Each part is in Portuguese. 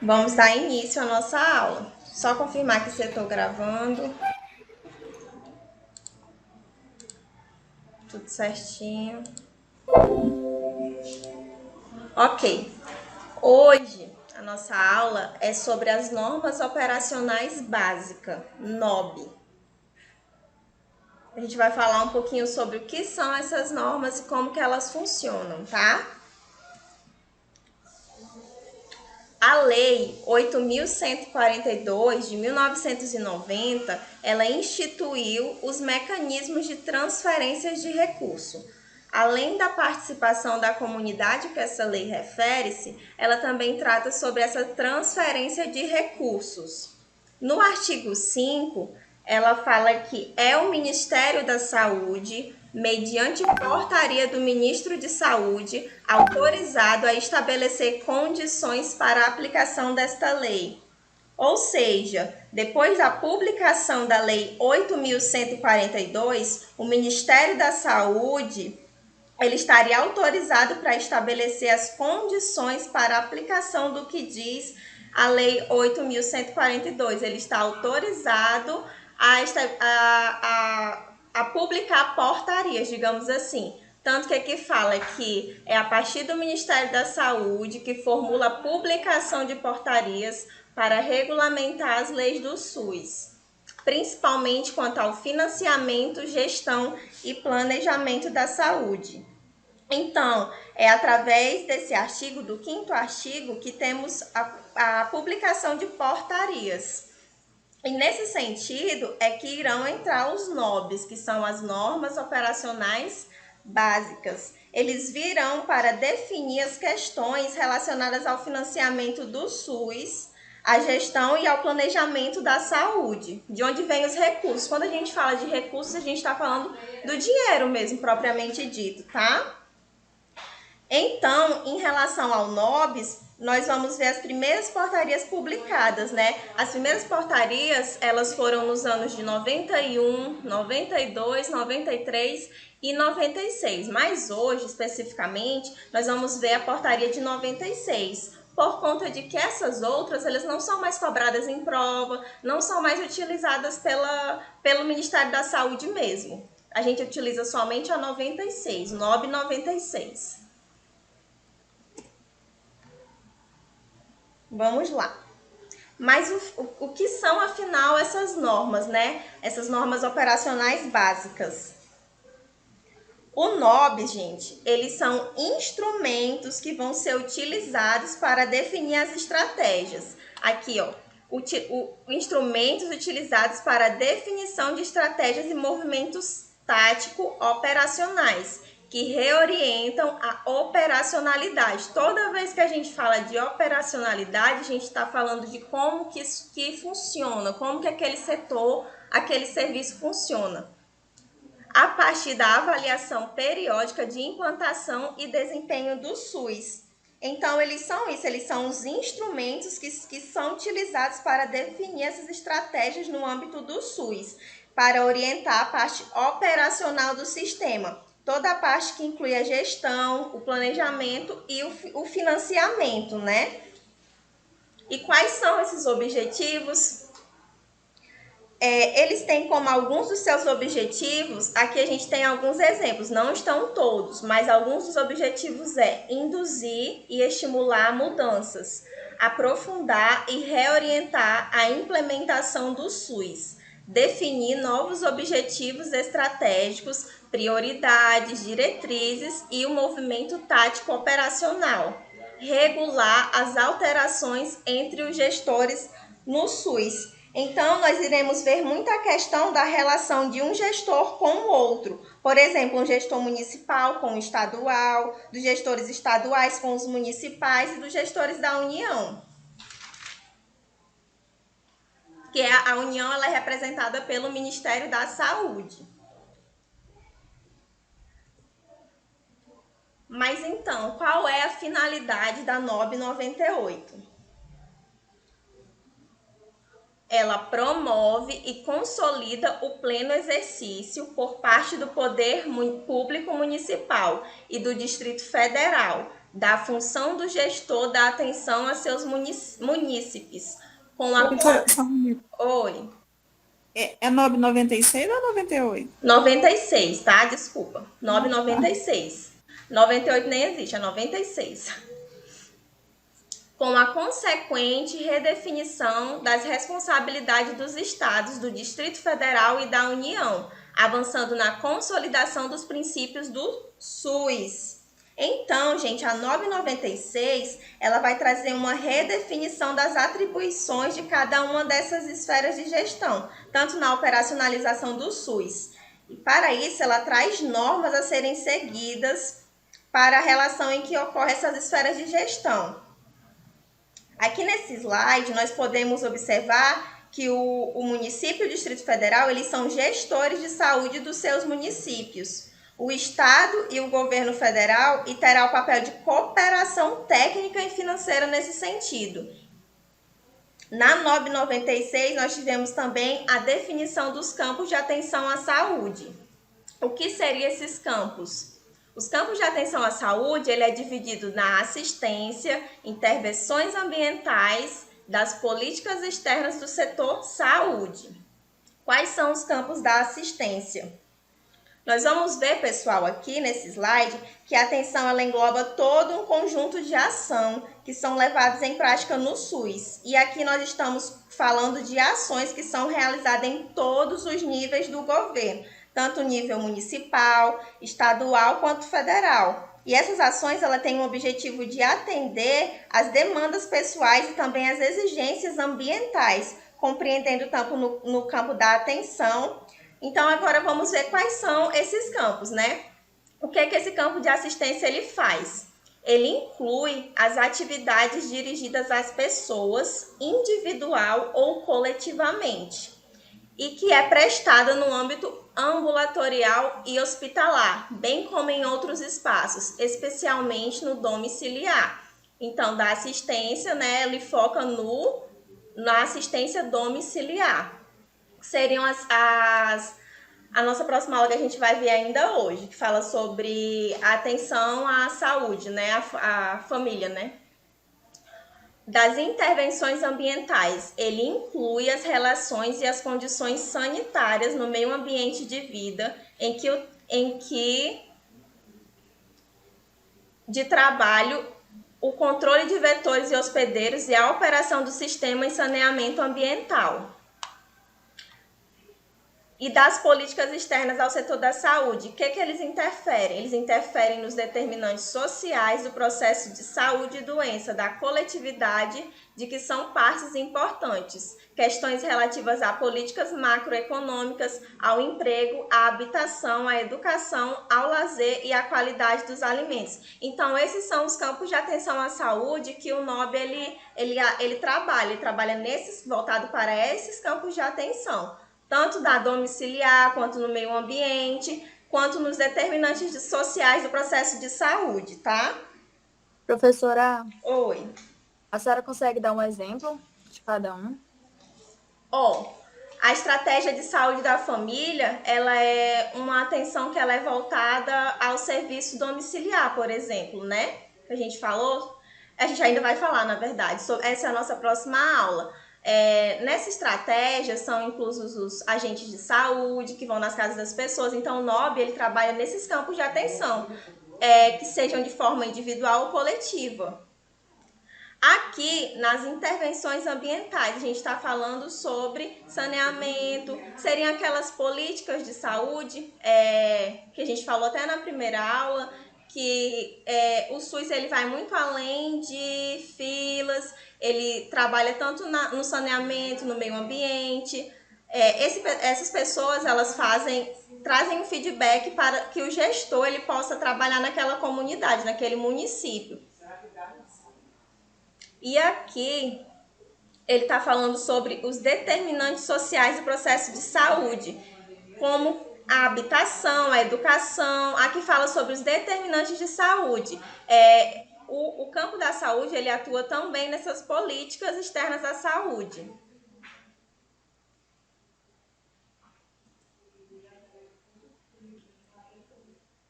Vamos dar início à nossa aula. Só confirmar que você está gravando. Tudo certinho. Ok. Hoje a nossa aula é sobre as normas operacionais básicas, NOB. A gente vai falar um pouquinho sobre o que são essas normas e como que elas funcionam, tá? A Lei 8.142 de 1990, ela instituiu os mecanismos de transferências de recurso. Além da participação da comunidade que essa lei refere-se, ela também trata sobre essa transferência de recursos. No artigo 5, ela fala que é o Ministério da Saúde, mediante portaria do Ministro de Saúde, autorizado a estabelecer condições para a aplicação desta lei. Ou seja, depois da publicação da Lei 8.142, o Ministério da Saúde ele estaria autorizado para estabelecer as condições para a aplicação do que diz a Lei 8.142. Ele está autorizado a publicar portarias, digamos assim. Tanto que aqui fala que é a partir do Ministério da Saúde que formula a publicação de portarias para regulamentar as leis do SUS, principalmente quanto ao financiamento, gestão e planejamento da saúde. Então, é através desse artigo, do 5º artigo, que temos a publicação de portarias. E nesse sentido é que irão entrar os NOBs, que são as normas operacionais básicas. Eles virão para definir as questões relacionadas ao financiamento do SUS, à gestão e ao planejamento da saúde, de onde vêm os recursos. Quando a gente fala de recursos, a gente está falando do dinheiro mesmo, propriamente dito, tá? Então, em relação ao NOBs, nós vamos ver as primeiras portarias publicadas, né? As primeiras portarias, elas foram nos anos de 91, 92, 93 e 96. Mas hoje, especificamente, nós vamos ver a portaria de 96. Por conta de que essas outras, elas não são mais cobradas em prova, não são mais utilizadas pelo Ministério da Saúde mesmo. A gente utiliza somente a 96, NOB 96. Vamos lá. Mas o que são, afinal, essas normas, né? Essas normas operacionais básicas. O NOB, gente, eles são instrumentos que vão ser utilizados para definir as estratégias. Aqui, ó, instrumentos utilizados para definição de estratégias e movimentos tático-operacionais, que reorientam a operacionalidade. Toda vez que a gente fala de operacionalidade, a gente está falando de como que funciona, como que aquele setor, aquele serviço funciona, a partir da avaliação periódica de implantação e desempenho do SUS. Então, eles são isso, eles são os instrumentos que são utilizados para definir essas estratégias no âmbito do SUS, para orientar a parte operacional do sistema, toda a parte que inclui a gestão, o planejamento e o financiamento, né? E quais são esses objetivos? Eles têm como alguns dos seus objetivos, aqui a gente tem alguns exemplos, não estão todos, mas alguns dos objetivos é induzir e estimular mudanças, aprofundar e reorientar a implementação do SUS, definir novos objetivos estratégicos, prioridades, diretrizes e o movimento tático operacional, regular as alterações entre os gestores no SUS. Então, nós iremos ver muita questão da relação de um gestor com o outro. Por exemplo, um gestor municipal com o estadual, dos gestores estaduais com os municipais e dos gestores da União. Que a União ela é representada pelo Ministério da Saúde. Mas então, qual é a finalidade da NOB 98? Ela promove e consolida o pleno exercício por parte do poder público municipal e do Distrito Federal da função do gestor da atenção a seus munícipes, com a... Professora, só um minuto. Oi. É 996 ou 98? 96, tá? Desculpa. Ah, tá. 996. 98 nem existe, é 96. Com a consequente redefinição das responsabilidades dos estados, do Distrito Federal e da União, avançando na consolidação dos princípios do SUS. Então, gente, a 996, ela vai trazer uma redefinição das atribuições de cada uma dessas esferas de gestão, tanto na operacionalização do SUS. E para isso, ela traz normas a serem seguidas para a relação em que ocorrem essas esferas de gestão. Aqui nesse slide, nós podemos observar que o município e o Distrito Federal, eles são gestores de saúde dos seus municípios. O Estado e o governo federal e terá o papel de cooperação técnica e financeira nesse sentido. Na NOB 96, nós tivemos também a definição dos campos de atenção à saúde. O que seriam esses campos? Os campos de atenção à saúde, ele é dividido na assistência, intervenções ambientais, das políticas externas do setor saúde. Quais são os campos da assistência? Nós vamos ver, pessoal, aqui nesse slide, que a atenção ela engloba todo um conjunto de ação que são levadas em prática no SUS. E aqui nós estamos falando de ações que são realizadas em todos os níveis do governo, tanto nível municipal, estadual quanto federal. E essas ações ela têm o objetivo de atender às demandas pessoais e também às exigências ambientais, compreendendo tanto no campo da atenção. Então, agora vamos ver quais são esses campos, né? O que é que esse campo de assistência ele faz? Ele inclui as atividades dirigidas às pessoas, individual ou coletivamente, e que é prestada no âmbito ambulatorial e hospitalar, bem como em outros espaços, especialmente no domiciliar. Então, da assistência, né, ele foca na assistência domiciliar. Seriam a nossa próxima aula que a gente vai ver ainda hoje, que fala sobre a atenção à saúde, né, a família, né? Das intervenções ambientais, ele inclui as relações e as condições sanitárias no meio ambiente de vida em que de trabalho, o controle de vetores e hospedeiros e a operação do sistema em saneamento ambiental. E das políticas externas ao setor da saúde, o que eles interferem? Eles interferem nos determinantes sociais do processo de saúde e doença da coletividade, de que são partes importantes. Questões relativas a políticas macroeconômicas, ao emprego, à habitação, à educação, ao lazer e à qualidade dos alimentos. Então, esses são os campos de atenção à saúde que o NOB ele trabalha nesses, voltado para esses campos de atenção, tanto da domiciliar, quanto no meio ambiente, quanto nos determinantes sociais do processo de saúde, tá? Professora, Oi. a senhora consegue dar um exemplo de cada um? A estratégia de saúde da família, ela é uma atenção que ela é voltada ao serviço domiciliar, por exemplo, né? Que a gente falou, a gente ainda vai falar, na verdade, essa é a nossa próxima aula. Nessa estratégia são inclusos os agentes de saúde que vão nas casas das pessoas. Então o NOB ele trabalha nesses campos de atenção, que sejam de forma individual ou coletiva. Aqui, nas intervenções ambientais, a gente está falando sobre saneamento, seriam aquelas políticas de saúde, que a gente falou até na primeira aula, que o SUS ele vai muito além de filas, ele trabalha tanto no saneamento, no meio ambiente. Essas pessoas elas trazem um feedback para que o gestor ele possa trabalhar naquela comunidade, naquele município. E aqui ele está falando sobre os determinantes sociais do processo de saúde, como a habitação, a educação. Aqui fala sobre os determinantes de saúde. O campo da saúde ele atua também nessas políticas externas à saúde.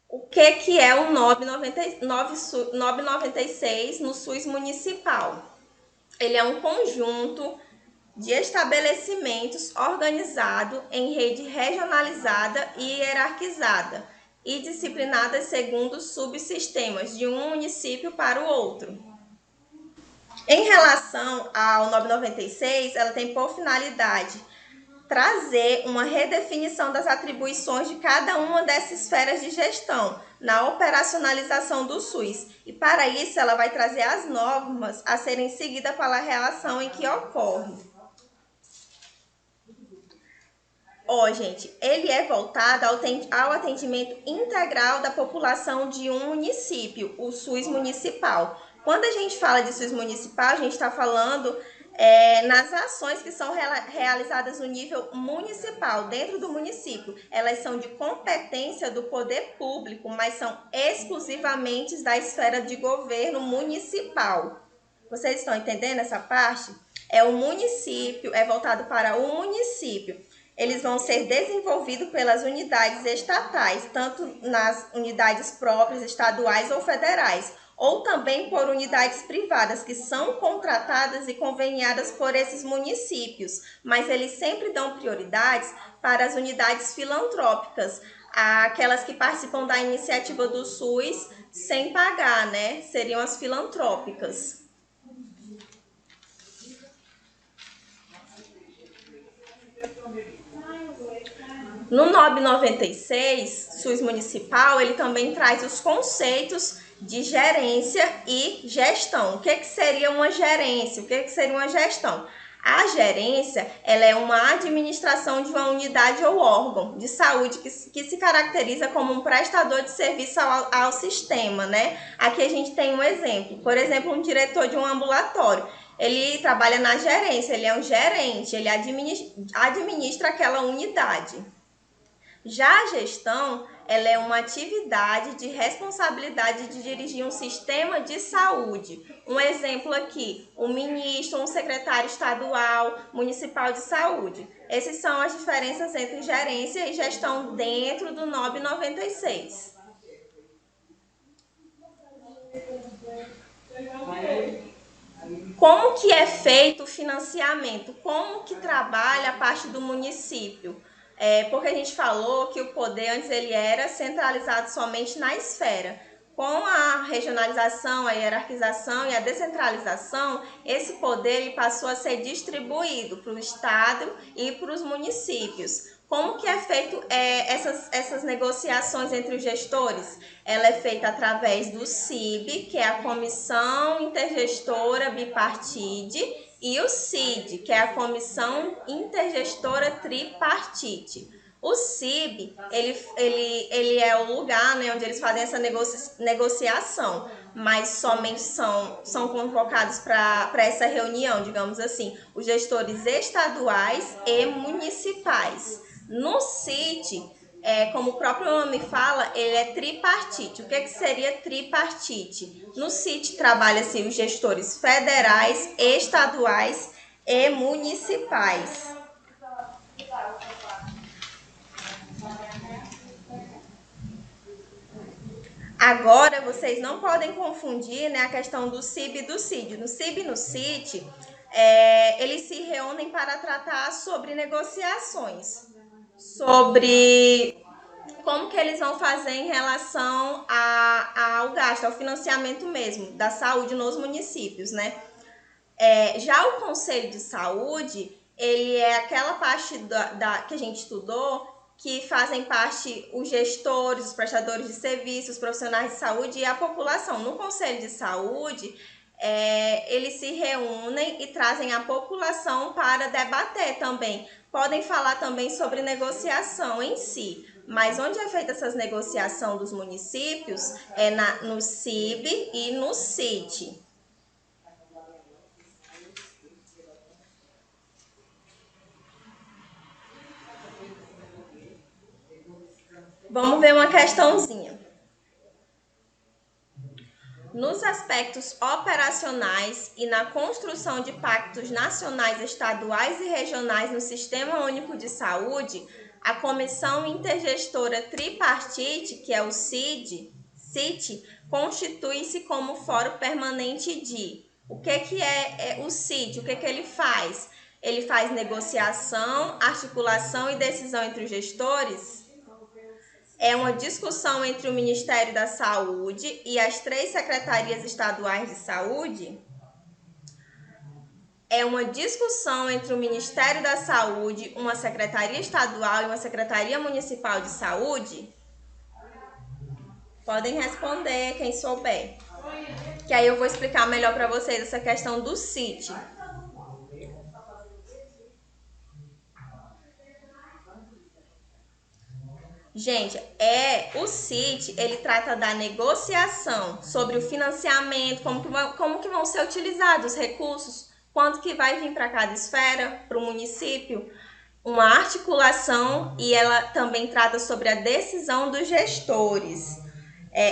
O que é o NOB 96 no SUS municipal? Ele é um conjunto de estabelecimentos organizado em rede regionalizada e hierarquizada e disciplinadas segundo subsistemas de um município para o outro. Em relação ao 996, ela tem por finalidade trazer uma redefinição das atribuições de cada uma dessas esferas de gestão na operacionalização do SUS. E para isso ela vai trazer as normas a serem seguidas pela relação em que ocorre. Gente, ele é voltado ao atendimento integral da população de um município, o SUS municipal. Quando a gente fala de SUS municipal, a gente está falando nas ações que são realizadas no nível municipal, dentro do município. Elas são de competência do poder público, mas são exclusivamente da esfera de governo municipal. Vocês estão entendendo essa parte? O município, é voltado para o município. Eles vão ser desenvolvidos pelas unidades estatais, tanto nas unidades próprias, estaduais ou federais, ou também por unidades privadas, que são contratadas e conveniadas por esses municípios, mas eles sempre dão prioridades para as unidades filantrópicas, aquelas que participam da iniciativa do SUS sem pagar, né? Seriam as filantrópicas. No NOB 96, SUS municipal, ele também traz os conceitos de gerência e gestão. O que seria uma gerência? O que seria uma gestão? A gerência, ela é uma administração de uma unidade ou órgão de saúde que se caracteriza como um prestador de serviço ao sistema, né? Aqui a gente tem um exemplo. Por exemplo, um diretor de um ambulatório. Ele trabalha na gerência, ele é um gerente, ele administra aquela unidade. Já a gestão, ela é uma atividade de responsabilidade de dirigir um sistema de saúde. Um exemplo aqui, um ministro, um secretário estadual, municipal de saúde. Essas são as diferenças entre gerência e gestão dentro do NOB 96. Como que é feito o financiamento? Como que trabalha a parte do município? Porque a gente falou que o poder antes ele era centralizado somente na esfera. Com a regionalização, a hierarquização e a descentralização, esse poder ele passou a ser distribuído para o estado e para os municípios. Como que é feito essas negociações entre os gestores? Ela é feita através do CIB, que é a Comissão Intergestora Bipartite, e o CID, que é a Comissão Intergestora Tripartite. O CIB, ele é o lugar, né, onde eles fazem essa negociação, mas somente são convocados para essa reunião, digamos assim, os gestores estaduais e municipais. No CIT, como o próprio nome fala, ele é tripartite. O que seria tripartite? No CIT trabalha-se os gestores federais, estaduais e municipais. Agora, vocês não podem confundir, né, a questão do CIB e do CID. No CIB e no CIT, eles se reúnem para tratar sobre negociações, sobre como que eles vão fazer em relação ao gasto, ao financiamento mesmo da saúde nos municípios, né? Já o Conselho de Saúde, ele é aquela parte que a gente estudou, que fazem parte os gestores, os prestadores de serviços, os profissionais de saúde e a população. No Conselho de Saúde, eles se reúnem e trazem a população para debater também. Podem falar também sobre negociação em si, mas onde é feita essa negociação dos municípios é no CIB e no CIT. Vamos ver uma questãozinha. Nos aspectos operacionais e na construção de pactos nacionais, estaduais e regionais no Sistema Único de Saúde, A Comissão Intergestora Tripartite, que é o CIT, constitui-se como fórum permanente de... O que é o CIT? O que ele faz? Ele faz negociação, articulação e decisão entre os gestores. É uma discussão entre o Ministério da Saúde e as 3 secretarias estaduais de saúde. É uma discussão entre o Ministério da Saúde, uma secretaria estadual e uma secretaria municipal de saúde. Podem responder quem souber. Que aí eu vou explicar melhor para vocês essa questão do CIT. Gente, o CIT, ele trata da negociação sobre o financiamento, como que vão ser utilizados os recursos, quanto que vai vir para cada esfera, para o município, uma articulação, e ela também trata sobre a decisão dos gestores.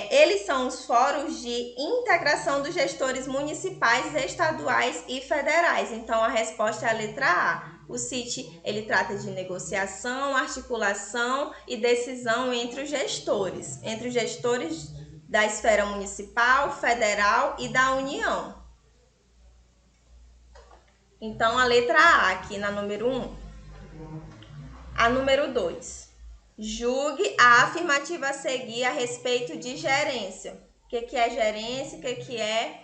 Eles são os fóruns de integração dos gestores municipais, estaduais e federais. Então, a resposta é a letra A. O CIT, ele trata de negociação, articulação e decisão entre os gestores da esfera municipal, federal e da União. Então, a letra A aqui na número 1. A número 2. Julgue a afirmativa a seguir a respeito de gerência. O que é gerência? O que é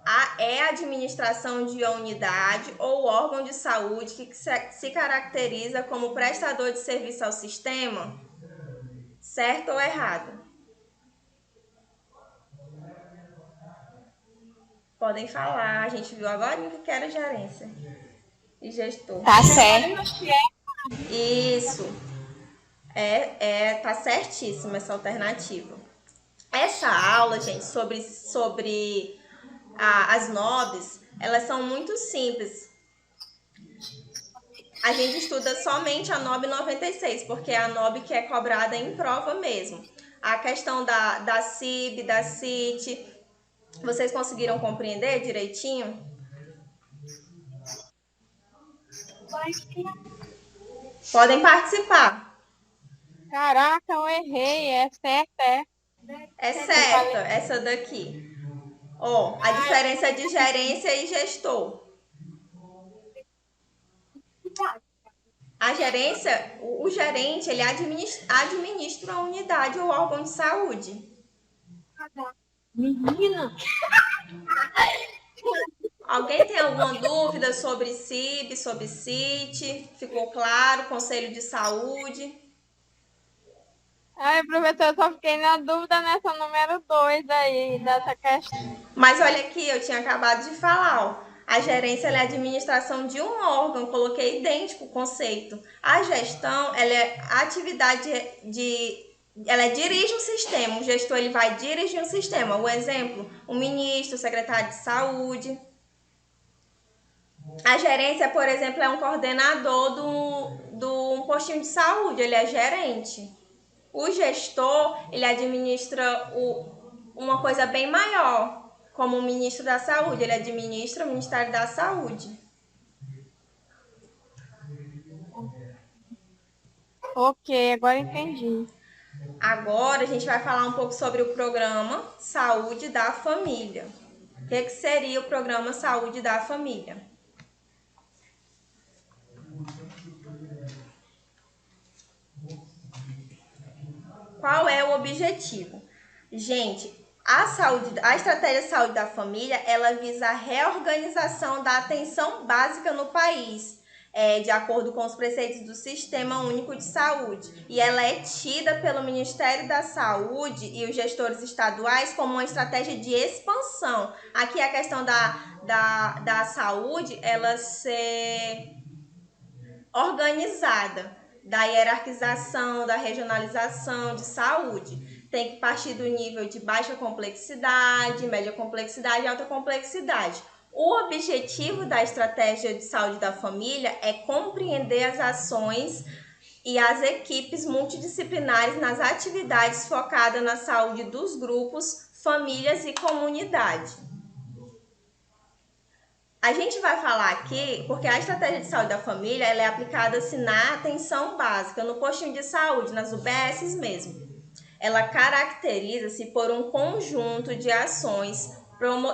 a administração de uma unidade ou órgão de saúde que se caracteriza como prestador de serviço ao sistema? Certo ou errado? Podem falar. A gente viu agora que era gerência e gestor. Tá certo. Isso. Tá certíssima essa alternativa. Essa aula, gente, sobre as NOBs, elas são muito simples. A gente estuda somente a NOB 96, porque é a NOB que é cobrada em prova mesmo. A questão da CIB, da CIT, vocês conseguiram compreender direitinho? Podem participar. Caraca, eu errei. É certo, é? É certo, essa daqui. A diferença de gerência e gestor. A gerência, o gerente, ele administra a unidade ou órgão de saúde. Menina! Alguém tem alguma dúvida sobre CIB, sobre CIT? Ficou claro? Conselho de Saúde? Ai, professor, eu só fiquei na dúvida nessa número 2 aí, dessa questão. Mas olha aqui, eu tinha acabado de falar, ó. A gerência é a administração de um órgão, coloquei idêntico o conceito. A gestão, ela é a atividade ela dirige um sistema, o gestor ele vai dirigir um sistema. O exemplo, o ministro, o secretário de saúde. A gerência, por exemplo, é um coordenador do um postinho de saúde, ele é gerente. O gestor, ele administra uma coisa bem maior, como o ministro da saúde, ele administra o Ministério da Saúde. Ok, agora entendi. Agora a gente vai falar um pouco sobre o programa Saúde da Família. O que seria o programa Saúde da Família? Qual é o objetivo? Gente, a estratégia de saúde da família, ela visa a reorganização da atenção básica no país, de acordo com os preceitos do Sistema Único de Saúde. E ela é tida pelo Ministério da Saúde e os gestores estaduais como uma estratégia de expansão. Aqui a questão da saúde, ela ser organizada, da hierarquização, da regionalização de saúde. Tem que partir do nível de baixa complexidade, média complexidade e alta complexidade. O objetivo da estratégia de saúde da família é compreender as ações e as equipes multidisciplinares nas atividades focadas na saúde dos grupos, famílias e comunidade. A gente vai falar aqui, porque a estratégia de saúde da família ela é aplicada assim, na atenção básica, no postinho de saúde, nas UBSs mesmo. Ela caracteriza-se por um conjunto de ações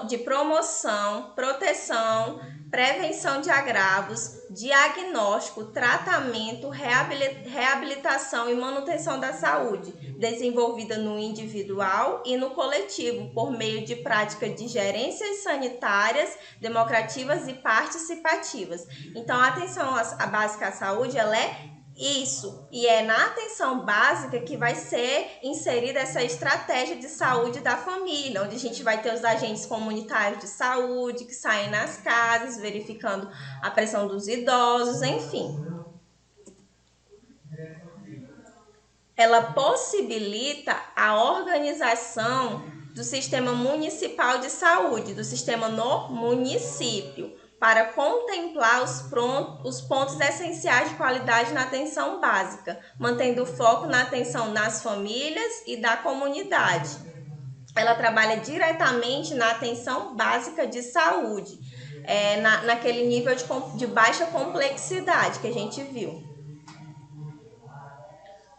de promoção, proteção, prevenção de agravos, diagnóstico, tratamento, reabilitação e manutenção da saúde, desenvolvida no individual e no coletivo, por meio de práticas de gerências sanitárias, democrativas e participativas. Então, a atenção básica à saúde, ela é isso, e é na atenção básica que vai ser inserida essa estratégia de saúde da família, onde a gente vai ter os agentes comunitários de saúde que saem nas casas, verificando a pressão dos idosos, enfim. Ela possibilita a organização do sistema municipal de saúde, do sistema no município, para contemplar os pontos essenciais de qualidade na atenção básica, mantendo o foco na atenção nas famílias e da comunidade. Ela trabalha diretamente na atenção básica de saúde, naquele nível de baixa complexidade que a gente viu.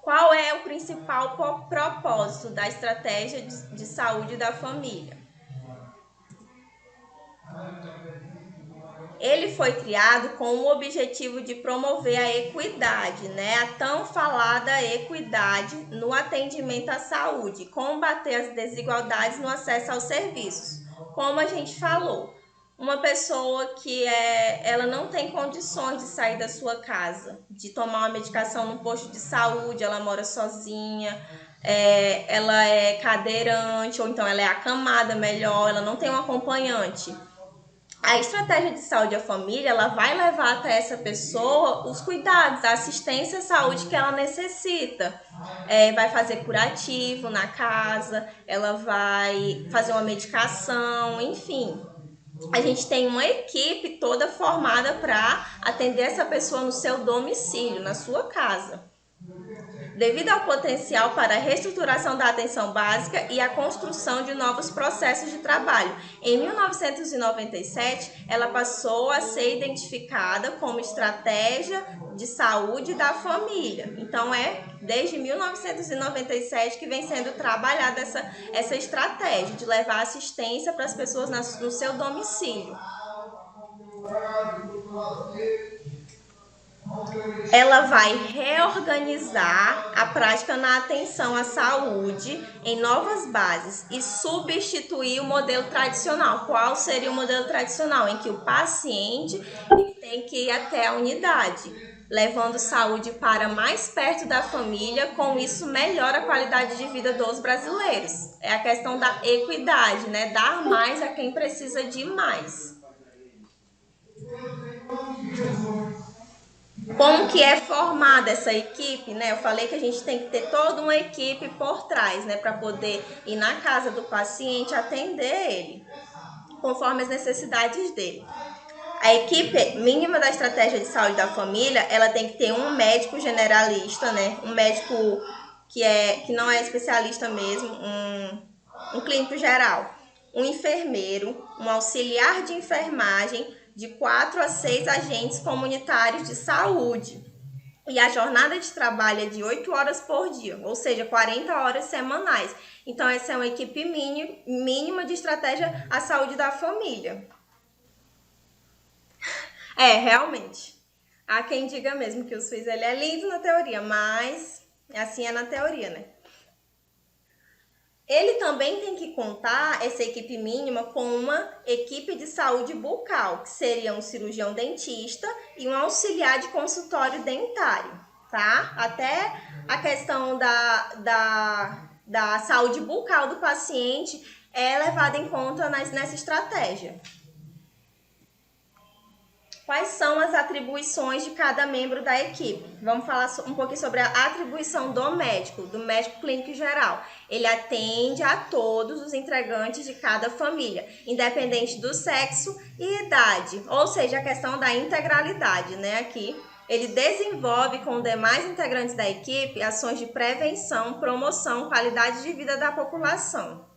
Qual é o principal propósito da estratégia de saúde da família? Ele foi criado com o objetivo de promover a equidade, a tão falada equidade no atendimento à saúde, combater as desigualdades no acesso aos serviços. Como a gente falou, uma pessoa que ela não tem condições de sair da sua casa, de tomar uma medicação no posto de saúde, ela mora sozinha, ela é cadeirante, ou então ela é acamada melhor, ela não tem um acompanhante. A estratégia de saúde à família, ela vai levar até essa pessoa os cuidados, a assistência à saúde que ela necessita. Vai fazer curativo na casa, ela vai fazer uma medicação, enfim. A gente tem uma equipe toda formada para atender essa pessoa no seu domicílio, na sua casa. Devido ao potencial para a reestruturação da atenção básica e a construção de novos processos de trabalho. Em 1997, ela passou a ser identificada como estratégia de saúde da família. Então, desde 1997 que vem sendo trabalhada essa estratégia de levar assistência para as pessoas no seu domicílio. Ela vai reorganizar a prática na atenção à saúde em novas bases e substituir o modelo tradicional. Qual seria o modelo tradicional? Em que o paciente tem que ir até a unidade, levando saúde para mais perto da família, com isso melhora a qualidade de vida dos brasileiros. É a questão da equidade, dar mais a quem precisa de mais. Como que é formada essa equipe, Eu falei que a gente tem que ter toda uma equipe por trás, para poder ir na casa do paciente, atender ele, conforme as necessidades dele. A equipe mínima da estratégia de saúde da família, ela tem que ter um médico generalista, um médico que não é especialista mesmo, um clínico geral, um enfermeiro, um auxiliar de enfermagem, de 4 a 6 agentes comunitários de saúde. E a jornada de trabalho é de 8 horas por dia, ou seja, 40 horas semanais. Então, essa é uma equipe mínima de estratégia à saúde da família. Realmente. Há quem diga mesmo que o SUS ele é lindo na teoria, mas assim é na teoria, Ele também tem que contar, essa equipe mínima, com uma equipe de saúde bucal, que seria um cirurgião dentista e um auxiliar de consultório dentário, tá? Até a questão da saúde bucal do paciente é levada em conta nessa estratégia. Quais são as atribuições de cada membro da equipe? Vamos falar um pouquinho sobre a atribuição do médico clínico geral. Ele atende a todos os integrantes de cada família, independente do sexo e idade, ou seja, a questão da integralidade, Aqui, ele desenvolve com os demais integrantes da equipe ações de prevenção, promoção, qualidade de vida da população.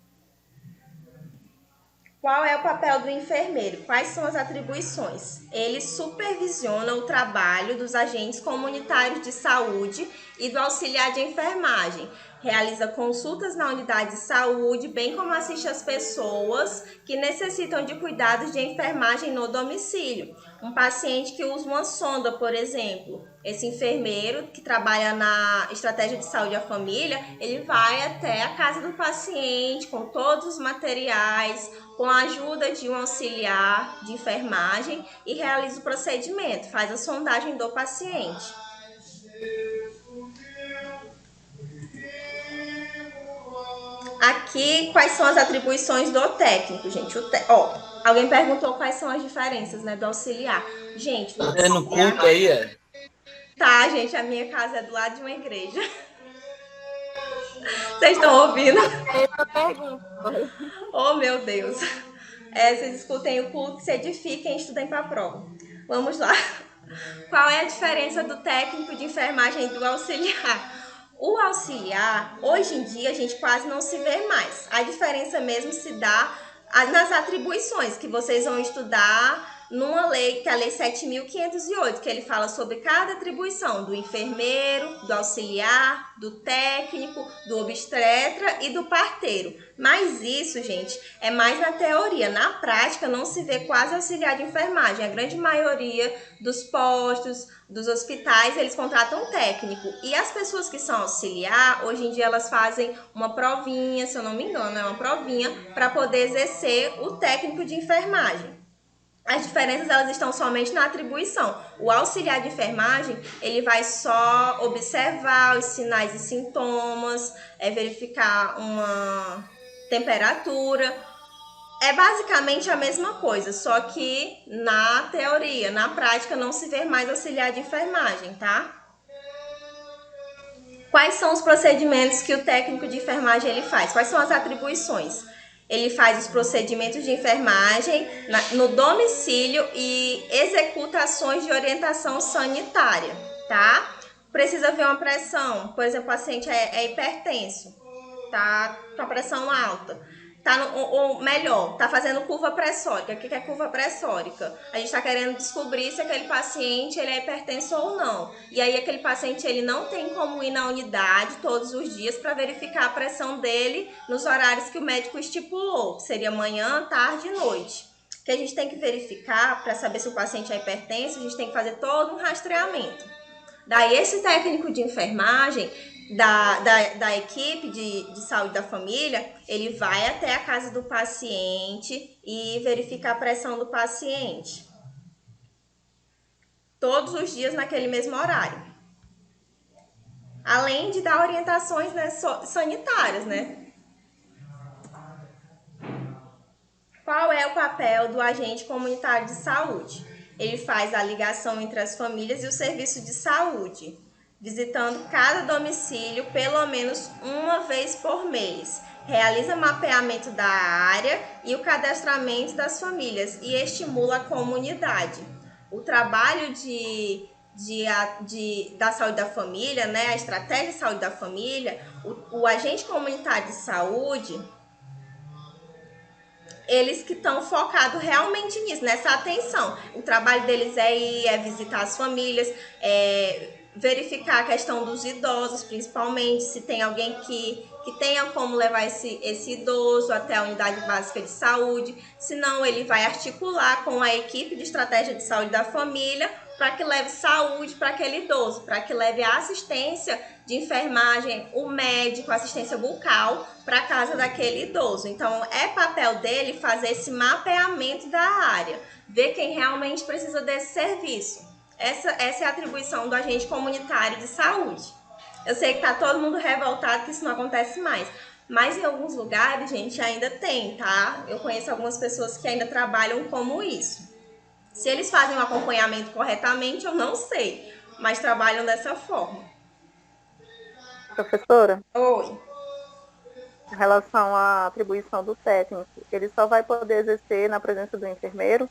Qual é o papel do enfermeiro? Quais são as atribuições? Ele supervisiona o trabalho dos agentes comunitários de saúde e do auxiliar de enfermagem. Realiza consultas na unidade de saúde, bem como assiste as pessoas que necessitam de cuidados de enfermagem no domicílio. Um paciente que usa uma sonda, por exemplo, esse enfermeiro que trabalha na estratégia de saúde à família, ele vai até a casa do paciente com todos os materiais, com a ajuda de um auxiliar de enfermagem e realiza o procedimento, faz a sondagem do paciente. Aqui, quais são as atribuições do técnico, gente? Alguém perguntou quais são as diferenças, né, do auxiliar. Gente, do É no culto aí, é? Tá, gente, a minha casa é do lado de uma igreja. Vocês estão ouvindo? Essa pergunta. Oh, meu Deus. Vocês escutem o culto, se edifiquem e estudem para a prova. Vamos lá. Qual é a diferença do técnico de enfermagem e do auxiliar? O auxiliar, hoje em dia, a gente quase não se vê mais. A diferença mesmo se dá nas atribuições que vocês vão estudar numa lei, que é a Lei 7.508, que ele fala sobre cada atribuição do enfermeiro, do auxiliar, do técnico, do obstetra e do parteiro. Mas isso, gente, é mais na teoria. Na prática, não se vê quase auxiliar de enfermagem. A grande maioria dos postos, dos hospitais, eles contratam técnico. E as pessoas que são auxiliar, hoje em dia elas fazem uma provinha, se eu não me engano, é uma provinha, para poder exercer o técnico de enfermagem. As diferenças elas estão somente na atribuição. O auxiliar de enfermagem, ele vai só observar os sinais e sintomas, verificar uma temperatura. É basicamente a mesma coisa, só que na teoria, na prática, não se vê mais auxiliar de enfermagem, tá? Quais são os procedimentos que o técnico de enfermagem ele faz? Quais são as atribuições? Ele faz os procedimentos de enfermagem no domicílio e executa ações de orientação sanitária, tá? Precisa ver uma pressão, por exemplo, o paciente é hipertenso, tá com a pressão alta. Ou melhor, tá fazendo curva pressórica. O que é curva pressórica? A gente está querendo descobrir se aquele paciente ele é hipertenso ou não. E aí aquele paciente ele não tem como ir na unidade todos os dias para verificar a pressão dele nos horários que o médico estipulou, que seria manhã, tarde e noite. O que a gente tem que verificar para saber se o paciente é hipertenso, a gente tem que fazer todo um rastreamento. Daí esse técnico de enfermagem da equipe de saúde da família, ele vai até a casa do paciente e verifica a pressão do paciente. Todos os dias naquele mesmo horário. Além de dar orientações, né, sanitárias, né? Qual é o papel do agente comunitário de saúde? Ele faz a ligação entre as famílias e o serviço de saúde, visitando cada domicílio pelo menos uma vez por mês. Realiza mapeamento da área e o cadastramento das famílias e estimula a comunidade. O trabalho da saúde da família, né, a estratégia de saúde da família, o agente comunitário de saúde, eles que estão focados realmente nisso, nessa atenção. O trabalho deles é visitar as famílias, verificar a questão dos idosos, principalmente, se tem alguém que tenha como levar esse idoso até a unidade básica de saúde. Se não, ele vai articular com a equipe de estratégia de saúde da família para que leve saúde para aquele idoso, para que leve a assistência de enfermagem, o médico, assistência bucal para a casa daquele idoso. Então, é papel dele fazer esse mapeamento da área, ver quem realmente precisa desse serviço. Essa é a atribuição do agente comunitário de saúde. Eu sei que está todo mundo revoltado que isso não acontece mais, mas em alguns lugares, gente, ainda tem, tá? Eu conheço algumas pessoas que ainda trabalham como isso. Se eles fazem o acompanhamento corretamente, eu não sei, mas trabalham dessa forma. Professora? Oi. Em relação à atribuição do técnico, ele só vai poder exercer na presença do enfermeiro?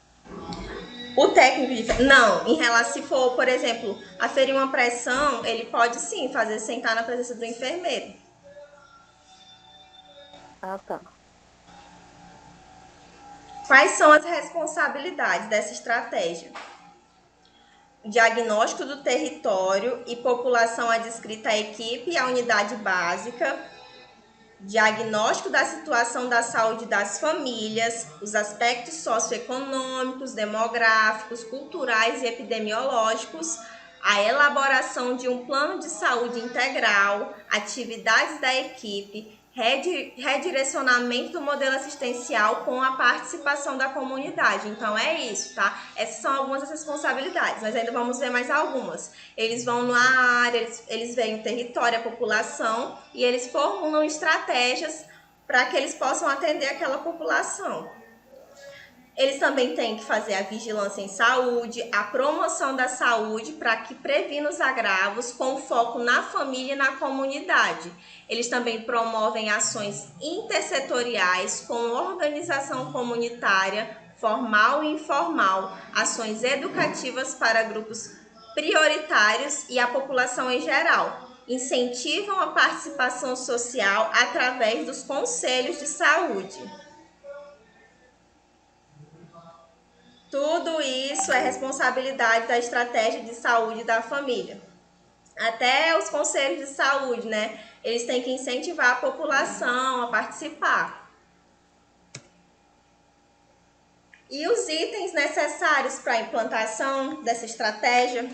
O técnico não, em relação, se for, por exemplo, aferir uma pressão, ele pode sim fazer sentar na presença do enfermeiro. Ah, tá. Quais são as responsabilidades dessa estratégia? Diagnóstico do território e população adscrita à equipe e à unidade básica, diagnóstico da situação da saúde das famílias, os aspectos socioeconômicos, demográficos, culturais e epidemiológicos, a elaboração de um plano de saúde integral, atividades da equipe, redirecionamento do modelo assistencial com a participação da comunidade. Então, é isso, tá? Essas são algumas das responsabilidades, mas ainda vamos ver mais algumas. Eles vão na área, eles veem o território, a população, e eles formulam estratégias para que eles possam atender aquela população. Eles também têm que fazer a vigilância em saúde, a promoção da saúde para que previna os agravos com foco na família e na comunidade. Eles também promovem ações intersetoriais com organização comunitária, formal e informal, ações educativas para grupos prioritários e a população em geral. Incentivam a participação social através dos conselhos de saúde. Tudo isso é responsabilidade da estratégia de saúde da família. Até os conselhos de saúde, né? Eles têm que incentivar a população a participar. E os itens necessários para a implantação dessa estratégia?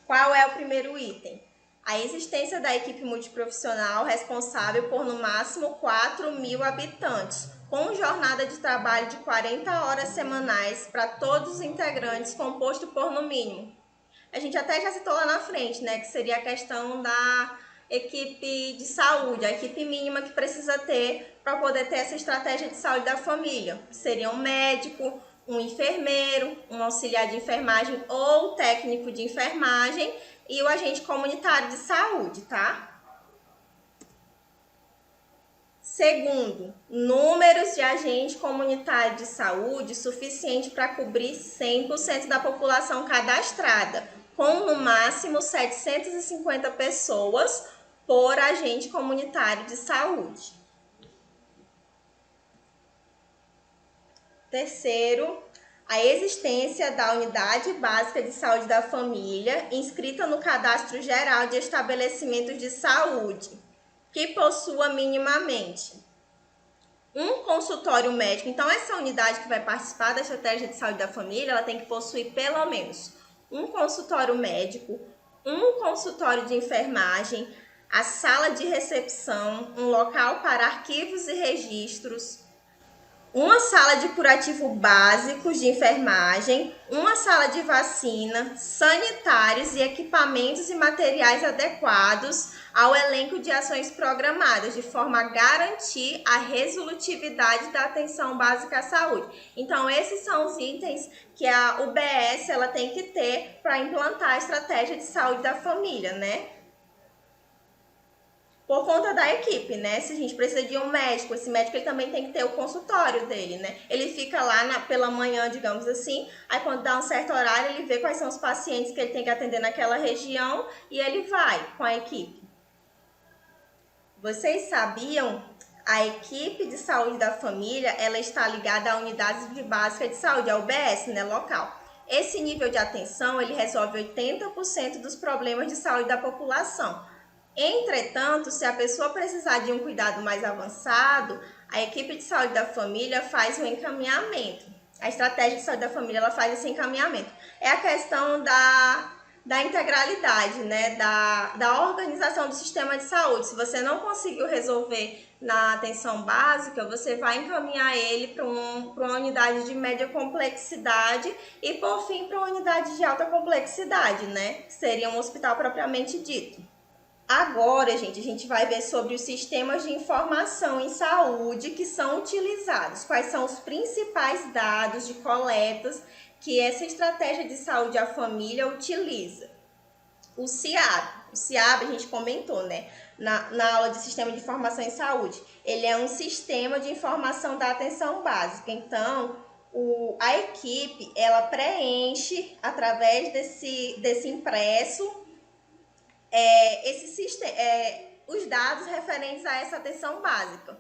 Qual é o primeiro item? A existência da equipe multiprofissional responsável por no máximo 4.000 habitantes, com jornada de trabalho de 40 horas semanais para todos os integrantes, composto por no mínimo. A gente até já citou lá na frente, né, que seria a questão da equipe de saúde, a equipe mínima que precisa ter para poder ter essa estratégia de saúde da família. Seria um médico, um enfermeiro, um auxiliar de enfermagem ou técnico de enfermagem e o agente comunitário de saúde, tá? Segundo, números de agente comunitário de saúde suficiente para cobrir 100% da população cadastrada, com no máximo 750 pessoas por agente comunitário de saúde. Terceiro, a existência da unidade básica de saúde da família, inscrita no Cadastro Geral de Estabelecimentos de Saúde, que possua minimamente um consultório médico. Então, essa unidade que vai participar da estratégia de saúde da família, ela tem que possuir pelo menos um consultório médico, um consultório de enfermagem, a sala de recepção, um local para arquivos e registros, uma sala de curativo básicos de enfermagem, uma sala de vacina, sanitários e equipamentos e materiais adequados ao elenco de ações programadas, de forma a garantir a resolutividade da atenção básica à saúde. Então, esses são os itens que a UBS ela tem que ter para implantar a estratégia de saúde da família, né? Por conta da equipe, né? Se a gente precisa de um médico, esse médico ele também tem que ter o consultório dele, né? Ele fica lá pela manhã, digamos assim, aí quando dá um certo horário, ele vê quais são os pacientes que ele tem que atender naquela região e ele vai com a equipe. Vocês sabiam? A equipe de saúde da família, ela está ligada à unidade básica de saúde, a UBS, né, local. Esse nível de atenção, ele resolve 80% dos problemas de saúde da população. Entretanto, se a pessoa precisar de um cuidado mais avançado, a equipe de saúde da família faz o encaminhamento. A estratégia de saúde da família ela faz esse encaminhamento. É a questão da integralidade, né? da organização do sistema de saúde. Se você não conseguiu resolver na atenção básica, você vai encaminhar ele para uma unidade de média complexidade e, por fim, para uma unidade de alta complexidade, né? Que seria um hospital propriamente dito. Agora, gente, a gente vai ver sobre os sistemas de informação em saúde que são utilizados. Quais são os principais dados de coletas que essa estratégia de saúde à família utiliza? O CIAB. O CIAB, a gente comentou, né? Na aula de Sistema de Informação em Saúde. Ele é um sistema de informação da atenção básica. Então, a equipe, ela preenche, através desse impresso, os dados referentes a essa atenção básica.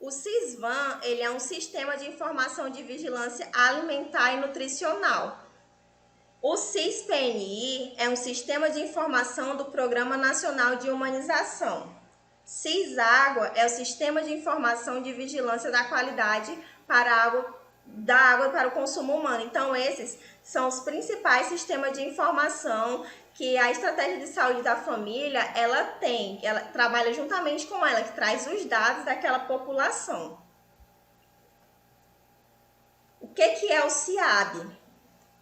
O SISVAN, ele é um sistema de informação de vigilância alimentar e nutricional. O SIS-PNI é um sistema de informação do Programa Nacional de Humanização. SIS-Água é o sistema de informação de vigilância da qualidade da água para o consumo humano. Então, esses são os principais sistemas de informação que a Estratégia de Saúde da Família, ela trabalha juntamente com ela, que traz os dados daquela população. O que é o SIAB?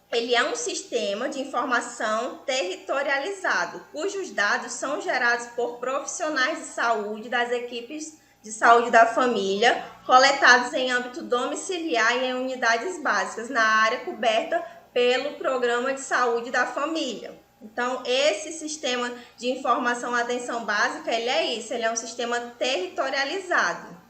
Ele é um sistema de informação territorializado, cujos dados são gerados por profissionais de saúde das equipes de saúde da família, coletados em âmbito domiciliar e em unidades básicas, na área coberta pelo Programa de Saúde da Família. Então, esse sistema de informação atenção básica, ele é isso, ele é um sistema territorializado.